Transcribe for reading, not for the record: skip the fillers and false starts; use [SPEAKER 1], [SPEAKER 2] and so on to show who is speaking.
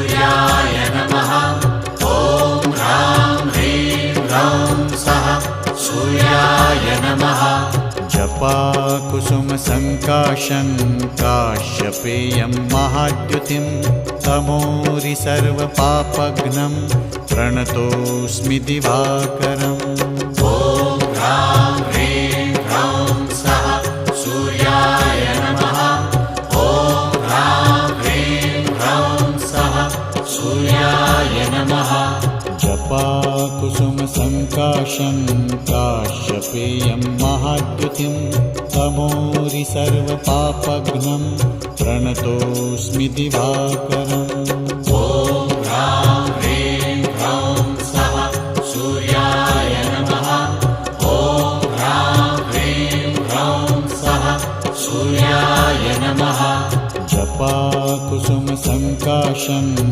[SPEAKER 1] सूर्याय नमः। ॐ ह्रां ह्रीं ह्रौं सः सूर्याय नमः।
[SPEAKER 2] जपाकुसुमसङ्काशं काश्यपेयं महाद्युतिं तमोरि सर्वपापघ्नं प्रणतोऽस्मि दिवाकरम्।
[SPEAKER 1] ॐ ह्रां ह्रीं ह्रौं सः सूर्याय नमः। ॐ ह्रां ह्रीं ह्रौं सः सूर्याय नमः।
[SPEAKER 2] जपाकुसुमसङ्काशं काश्यपेयं महाद्युतिं तमोरि सर्वपापघ्नं प्रणतोऽस्मि दिवाकरम्।